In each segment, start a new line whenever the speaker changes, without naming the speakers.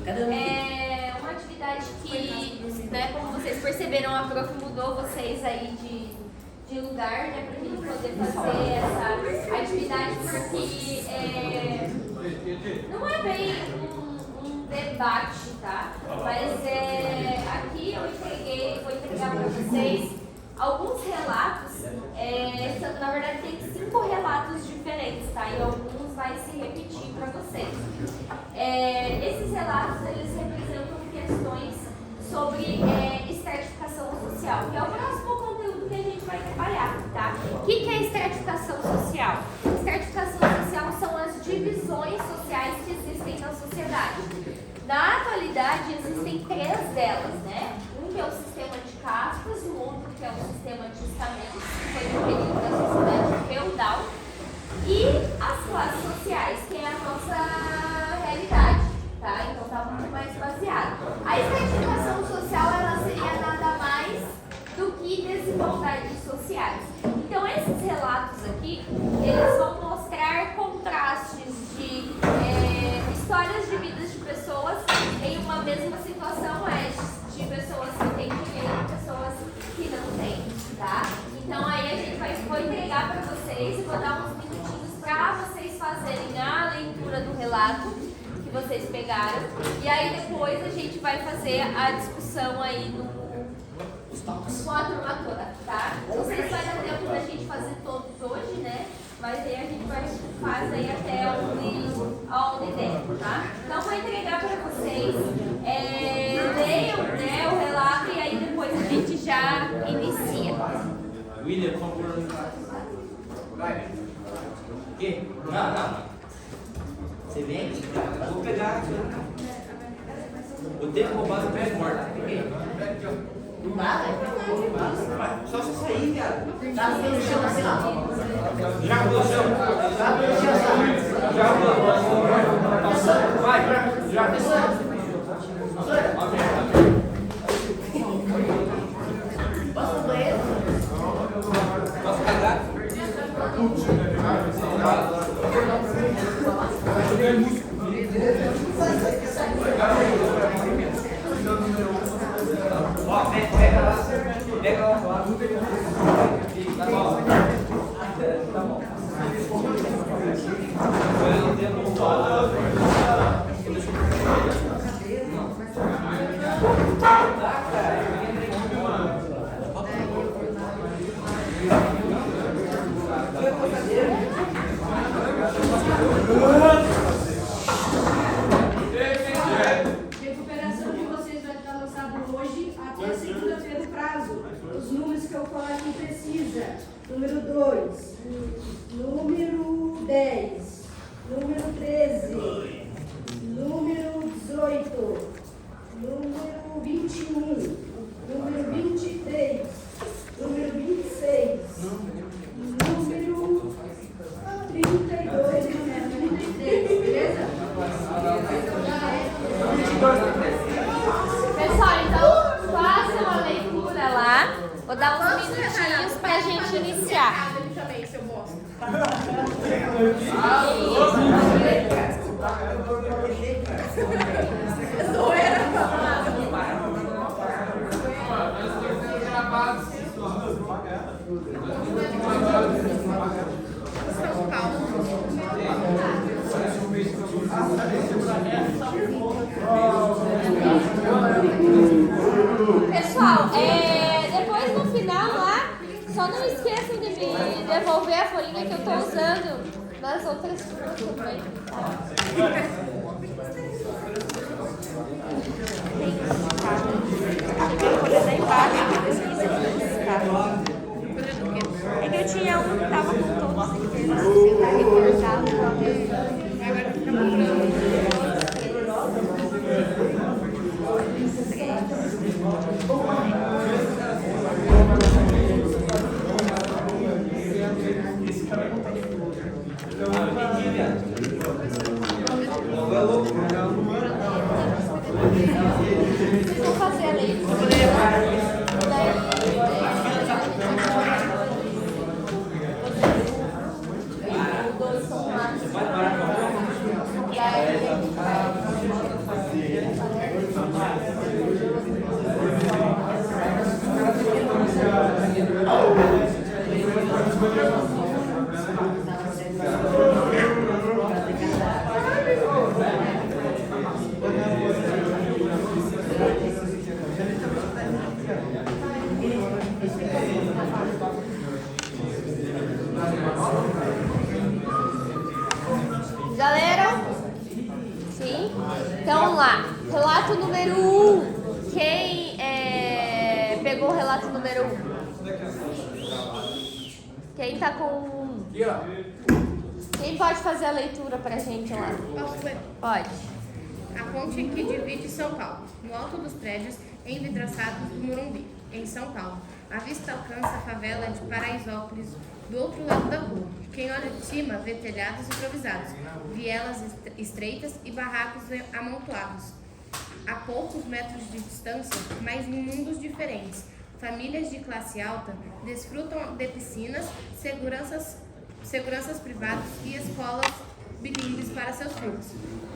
É uma atividade que, né, como vocês perceberam, a prof mudou vocês aí de lugar, né, para a gente poder fazer essa atividade, porque não é bem um debate, tá? Mas aqui eu vou entregar para vocês alguns relatos, na verdade tem 5 relatos diferentes, tá? E alguns vai se repetir para vocês. Esses relatos, eles representam questões sobre estratificação social, que é o próximo conteúdo que a gente vai trabalhar, tá? O que é estratificação social? Estratificação social são as divisões sociais que existem na sociedade. Na atualidade, existem 3 delas, né? Um que é o sistema de castas, o outro que é o sistema de estamentos, que foi no período da sociedade feudal, e as classes sociais, que é a nossa realidade, tá? Então tá muito mais baseado. A estratificação social, ela seria nada mais do que desigualdades sociais. Então esses relatos aqui, eles vão mostrar contrastes de histórias de vidas de pessoas em uma mesma situação, de pessoas que têm dinheiro e pessoas que não têm, tá? Então aí a gente vou entregar para vocês e vou dar uns minutinhos para vocês fazerem a leitura do relato que vocês pegaram, e aí depois a gente vai fazer a discussão aí com a turma toda, tá? Não sei se vai dar tempo da gente fazer todos hoje, né? Mas aí a gente faz aí até onde der, tá? Então vou entregar para vocês, leiam, né, o relato, e aí depois a gente já inicia.
William, por favor. Vai. O quê? Não. Você vem aqui, eu vou pegar. Eu tenho roubado o pé morto. Não dá, né? Só se sair, viado. Tá no chão assim, ó. Já no chão. Já vai, já. Posso no banheiro? Posso cagar? Ó, pega lá. Pega lá. Tá bom. Tá bom. Eu tenho um
Recuperação de vocês vai estar lançado hoje até segunda-feira o prazo. Os números que eu coloco não precisa. Número 2, número 10, número 13, número 18, número 21, número 23, número 26, número 32 e número 33, beleza?
Pessoal, então façam a leitura lá. Vou dar uns minutinhos pra gente iniciar.
Também, seu bosta.
Pessoal, depois no final lá, só não esqueçam de me devolver a folhinha que eu tô usando nas outras turmas também. É que eu tinha um que tava com todos os inteiros, assim, tá recortado, talvez. Agora fica muito. Vocês vão fazer a leitura. Dois são lá. E aí, Galera? Sim? Então vamos lá. Relato número 1. Quem pegou o relato número 1? Quem tá com... Quem pode fazer a leitura pra gente lá?
Posso ler?
Pode.
A ponte que divide São Paulo, no alto dos prédios envidraçados do Morumbi, em São Paulo. A vista alcança a favela de Paraisópolis, do outro lado da rua. Quem olha de cima vê telhados improvisados, vielas estreitas e barracos amontoados. A poucos metros de distância, mas em mundos diferentes. Famílias de classe alta desfrutam de piscinas, seguranças privadas e escolas bilíngues para seus filhos.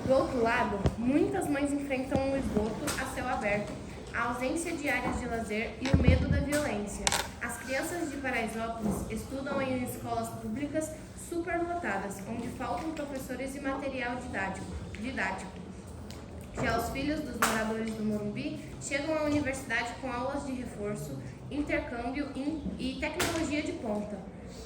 Do outro lado, muitas mães enfrentam um esgoto a céu aberto, a ausência de áreas de lazer e o medo da violência. As crianças de Paraisópolis estudam em escolas públicas superlotadas, onde faltam professores e material didático. Já os filhos dos moradores do Morumbi chegam à universidade com aulas de reforço, intercâmbio e tecnologia de ponta.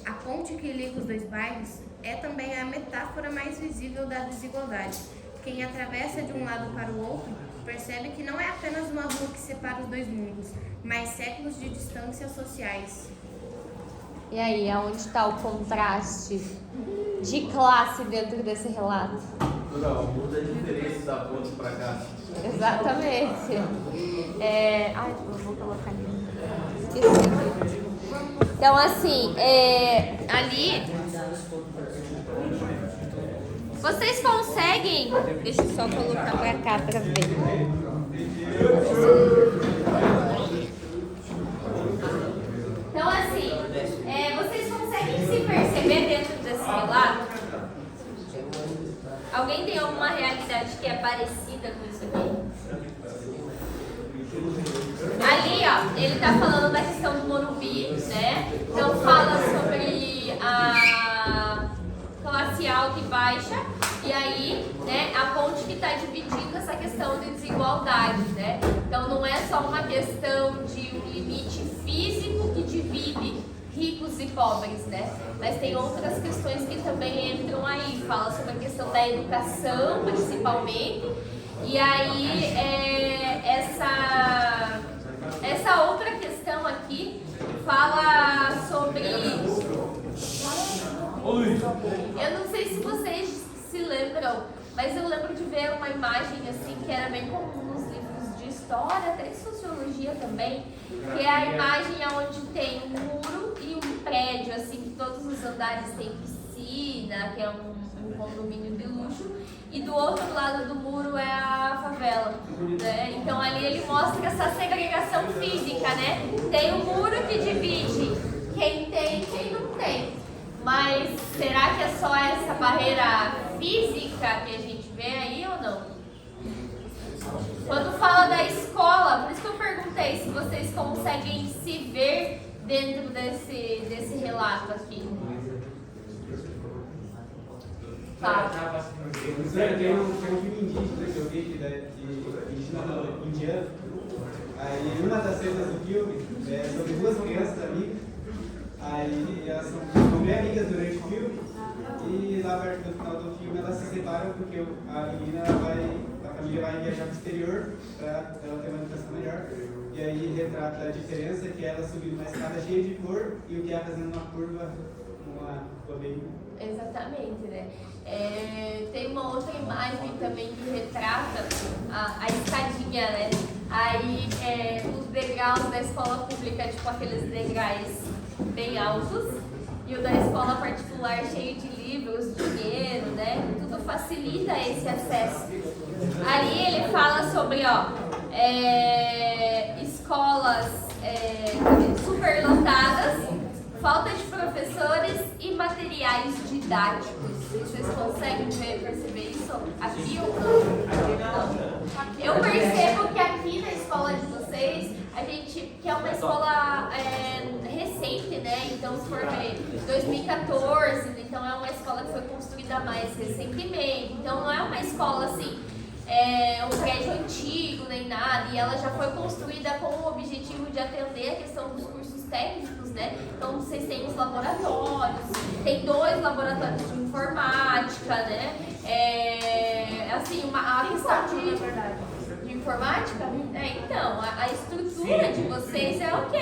A ponte que liga os dois bairros é também a metáfora mais visível da desigualdade. Quem atravessa de um lado para o outro percebe que não é apenas uma rua que separa os dois mundos, mas séculos de distâncias sociais.
E aí, aonde está o contraste de classe dentro desse relato?
Não, muda a diferença da ponte pra cá.
Exatamente. Ai, eu vou colocar ali. Esqueci. Então, assim, ali... Vocês conseguem... Deixa eu só colocar pra cá pra ver. Então, assim, vocês conseguem se perceber dentro desse relato? Alguém tem alguma realidade que é parecida com isso aqui? Ali, ó, ele tá falando da questão do Morumbi, né? Então fala sobre a classe alta e baixa, e aí, né, a ponte que está dividindo essa questão de desigualdade, né? Então não é só uma questão de um limite físico que divide ricos e pobres, né? Mas tem outras questões que também entram aí. Fala sobre a questão da educação, principalmente. E aí, essa outra questão aqui fala sobre... Eu não sei se vocês se lembram, mas eu lembro de ver uma imagem assim que era bem comum nos livros de história, até de sociologia também, que é a imagem onde tem um muro e um prédio, assim, que todos os andares têm piscina, que é um condomínio de luxo, e do outro lado do muro é a favela, né? Então ali ele mostra essa segregação física, né? Tem um muro que divide quem tem e quem não tem. Mas será que é só essa barreira física que a gente vê aí ou não? Quando fala da escola, por isso que eu perguntei se vocês conseguem se ver dentro desse relato aqui. Tá.
Tem um filme indígena que eu vi, de indígena indiano. Aí uma das cenas do filme é sobre duas crianças amigas. Aí elas são bem amigas durante o filme. E lá perto do final do filme elas se separam porque a menina a família vai viajar para o exterior para ela ter uma educação melhor. E aí retrata a diferença que ela subindo uma escada cheia de cor e o que ela fazendo uma curva, uma bem.
Exatamente, né? Tem uma outra imagem também que retrata a escadinha, né? Aí os degraus da escola pública, tipo aqueles degraus bem altos, e o da escola particular cheio de livros, dinheiro, né? Tudo facilita esse acesso. Ali ele fala sobre, escolas superlotadas, falta de professores e materiais didáticos. Vocês conseguem perceber isso aqui ou não? Eu percebo que que é uma escola recente, né? Então, formei em 2014, então é uma escola que foi construída mais recentemente. Então, não é uma escola assim, um prédio antigo nem nada, e ela já foi construída com o objetivo de atender a questão dos cursos técnicos, né? Então, vocês têm os laboratórios, tem 2 laboratórios de informática, né? Assim, a questão de informática, então, a estrutura de vocês é ok.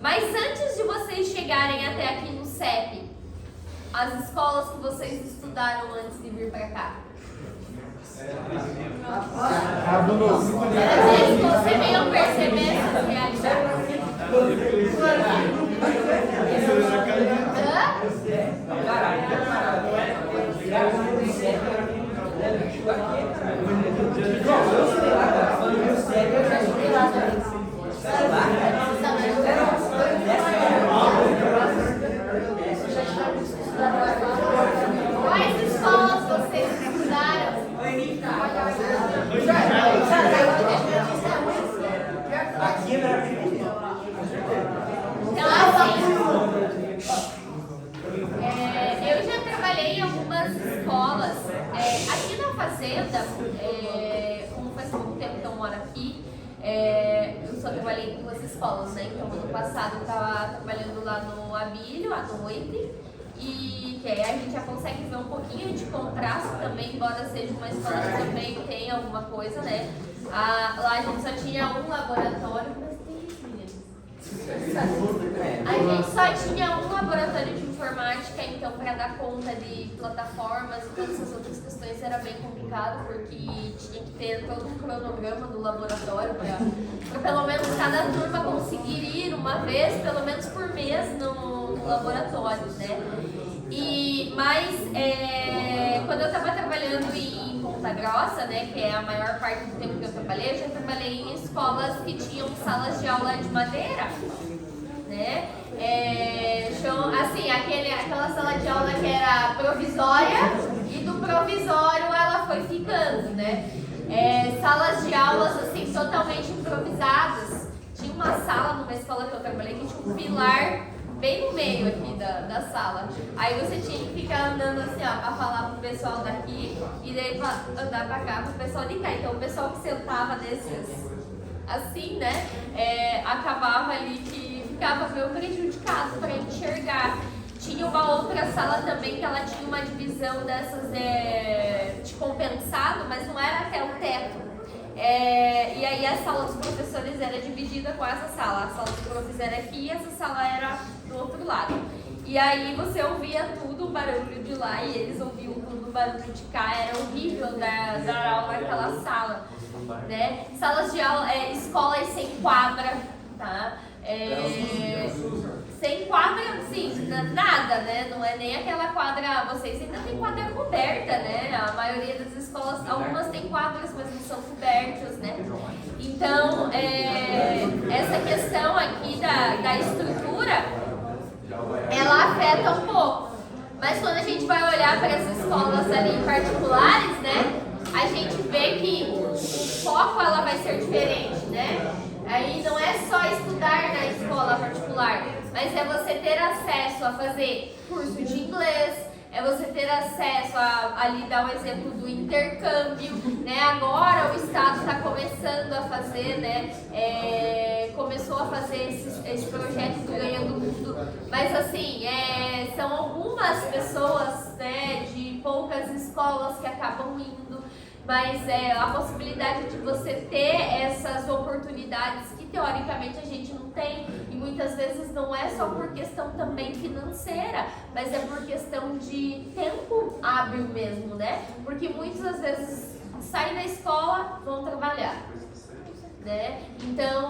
Mas antes de vocês chegarem até aqui no CEP, as escolas que vocês estudaram antes de vir para cá? Vocês venham perceber essas realidades. Quais escolas vocês estudaram? Então, assim, eu já trabalhei em algumas escolas. Aqui na fazenda, como faz pouco tempo que eu moro aqui, eu só trabalhei em 2 escolas, né? Então, ano passado eu estava trabalhando lá no Abílio, à noite, e que aí a gente já consegue ver um pouquinho de contraste também, embora seja uma escola que também tem alguma coisa, né? Lá a gente só tinha um laboratório, mas tem isso, meninas. A gente só tinha um laboratório de informática, então para dar conta de plataformas e todas essas outras questões era bem complicado, porque tinha que ter todo um cronograma do laboratório para pelo menos cada turma conseguir ir uma vez, pelo menos por mês, no laboratório, né? Mas quando eu estava trabalhando em Ponta Grossa, né, que é a maior parte do tempo que eu trabalhei, eu já trabalhei em escolas que tinham salas de aula de madeira, né? Assim, aquela sala de aula que era provisória, e do provisório ela foi ficando, né? Salas de aulas assim totalmente improvisadas. Tinha uma sala numa escola que eu trabalhei que tinha um pilar bem no meio aqui da sala. Aí você tinha que ficar andando assim, ó, pra falar pro pessoal daqui e daí pra andar pra cá pro pessoal de cá. Então o pessoal que sentava nesses assim, né, acabava ali que ficava meio prejudicado para enxergar. Tinha uma outra sala também que ela tinha uma divisão dessas de compensado, mas não era até o teto. E aí a sala dos professores era dividida com essa sala. A sala dos professores era aqui e essa sala era do outro lado. E aí você ouvia tudo, o barulho de lá, e eles ouviam tudo, o barulho de cá. Era horrível dar aula naquela sala, né? Salas de aula, escolas sem quadra, tá? Sem quadra, sim, nada, né? Não é nem aquela quadra, vocês ainda tem quadra coberta, né? A maioria das escolas, algumas têm quadras, mas não são cobertas, né? Então, essa questão aqui da estrutura, ela afeta um pouco. Mas quando a gente vai olhar para as escolas ali particulares, né? A gente vê que o foco ela vai ser diferente, né? Aí não é só estudar na escola particular, mas é você ter acesso a fazer curso de inglês, é você ter acesso a ali dar o exemplo do intercâmbio, né? Agora o Estado está começando a fazer, né? Começou a fazer esse projeto do Ganhando Mundo, mas assim, são algumas pessoas, né, de poucas escolas que acabam indo. Mas a possibilidade de você ter essas oportunidades que teoricamente a gente não tem, e muitas vezes não é só por questão também financeira, mas é por questão de tempo hábil mesmo, né? Porque muitas das vezes saem da escola, vão trabalhar, né? Então